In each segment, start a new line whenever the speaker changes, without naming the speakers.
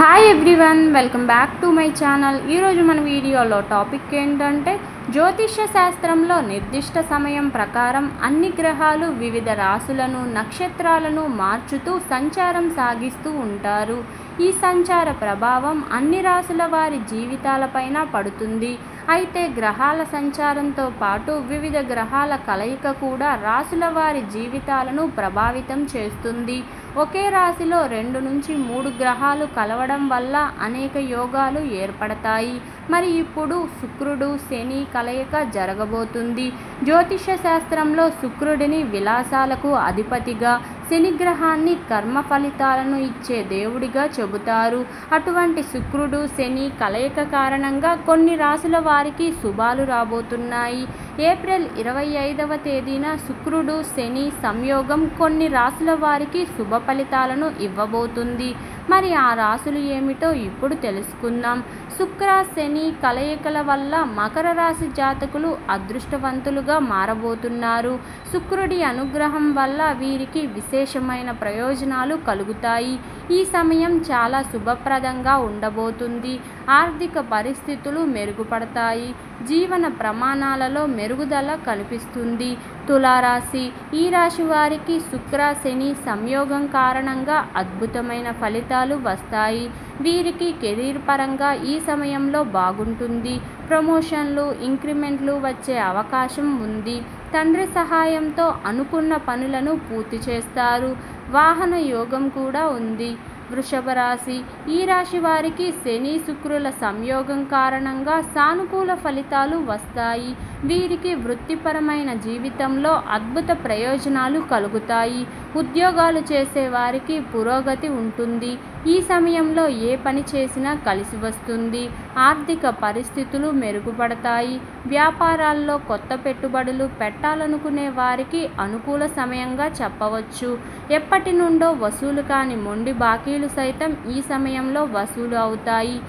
Hi everyone, welcome back to my channel. ఈరోజు మన వీడియోలో టాపిక్ ఏంటంటే జ్యోతిష్య శాస్త్రంలో నిర్దిష్ట సమయం ప్రకారం అన్ని గ్రహాలు వివిధ రాశులను నక్షత్రాలను మార్చుతూ సంచారం సాగిస్తూ ఉంటారు. ఈ సంచార ప్రభావం అన్ని రాశుల వారి జీవితాలపైన పడుతుంది. అయితే గ్రహాల సంచారంతో పాటు వివిధ గ్రహాల కలయిక కూడా రాశుల వారి జీవితాలను ప్రభావితం చేస్తుంది. ఒకే రాశిలో 2 నుంచి 3 గ్రహాలు కలవడం వల్ల అనేక యోగాలు ఏర్పడతాయి. మరి ఇప్పుడు శుక్రుడు శని కలయిక జరగబోతుంది. జ్యోతిష శాస్త్రంలో శుక్రుడిని విలాసాలకు అధిపతిగా, శని గ్రహాన్ని కర్మ ఫలితాలను ఇచ్చే దేవుడిగా చెబుతారు. అటువంటి శుక్రుడు శని కలయిక కారణంగా కొన్ని రాశుల వారికి శుభాలు రాబోతున్నాయి. ఏప్రిల్ 25వ తేదీన శుక్రుడు శని సంయోగం కొన్ని రాశుల వారికి శుభ ఫలితాలను ఇవ్వబోతుంది. మరి ఆ రాశులు ఏమిటో ఇప్పుడు తెలుసుకుందాం. శుక్ర శని కలయికల వల్ల మకర రాశి జాతకులు అదృష్టవంతులుగా మారబోతున్నారు. శుక్రుడి అనుగ్రహం వల్ల వీరికి విశేషమైన ప్రయోజనాలు కలుగుతాయి. ఈ సమయం చాలా శుభప్రదంగా ఉండబోతుంది. ఆర్థిక పరిస్థితులు మెరుగుపడతాయి. జీవన ప్రమాణాలలో మెరుగుదల కనిపిస్తుంది. తులారాశి, ఈ రాశి వారికి శుక్ర శని సంయోగం కారణంగా అద్భుతమైన ఫలితాలు వస్తాయి. వీరికి కెరీర్ పరంగా ఈ సమయంలో బాగుంటుంది. ప్రమోషన్లు, ఇంక్రిమెంట్లు వచ్చే అవకాశం ఉంది. తండ్రి సహాయంతో అనుకున్న పనులను పూర్తి చేస్తారు. వాహన యోగం కూడా ఉంది. వృషభ రాశి, ఈ రాశి వారికి శని శుక్రుల సంయోగం కారణంగా సానుకూల ఫలితాలు వస్తాయి. వీరికి వృత్తిపరమైన జీవితంలో అద్భుత ప్రయోజనాలు కలుగుతాయి. ఉద్యోగాలు చేసే వారికి పురోగతి ఉంటుంది. ఈ సమయంలో ఏ పని చేసినా కలిసి వస్తుంది. ఆర్థిక పరిస్థితులు మెరుగుపడతాయి. వ్యాపారాల్లో కొత్త పెట్టుబడులు పెట్టాలనుకునే వారికి అనుకూల సమయంగా చెప్పవచ్చు. ఎప్పటి నుండో వసూలు కాని మొండి బాకీలు సైతం ఈ సమయంలో వసూలు అవుతాయి.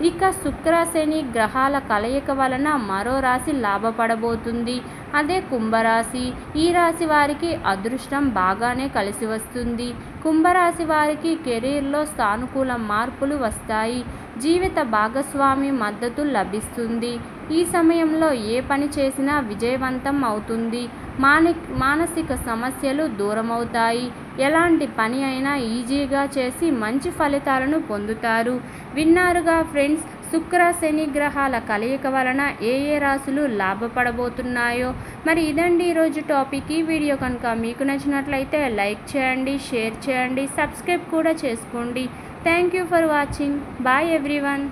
ఇక శుక్ర శని గ్రహాల కలయిక వలన మరో రాశి లాభపడబోతుంది. అదే కుంభరాశి. ఈ రాశి వారికి అదృష్టం బాగానే కలిసి వస్తుంది. కుంభరాశి వారికి కెరీర్లో సానుకూల మార్పులు వస్తాయి. జీవిత భాగస్వామి మద్దతు లభిస్తుంది. ఈ సమయంలో ఏ పని చేసినా విజయవంతం అవుతుంది. మానసిక సమస్యలు దూరమవుతాయి. ఎలాంటి పని అయినా ఈజీగా చేసి మంచి ఫలితాలను పొందుతారు. విన్నారుగా ఫ్రెండ్స్, శుక్ర శని గ్రహాల కలయిక వలన ఏ రాశులు లాభపడబోతున్నాయో. మరి ఇదండి ఈరోజు టాపిక్. ఈ వీడియో కనుక మీకు నచ్చినట్లయితే లైక్ చేయండి, షేర్ చేయండి, సబ్స్క్రైబ్ కూడా చేసుకోండి. Thank you for watching. Bye everyone.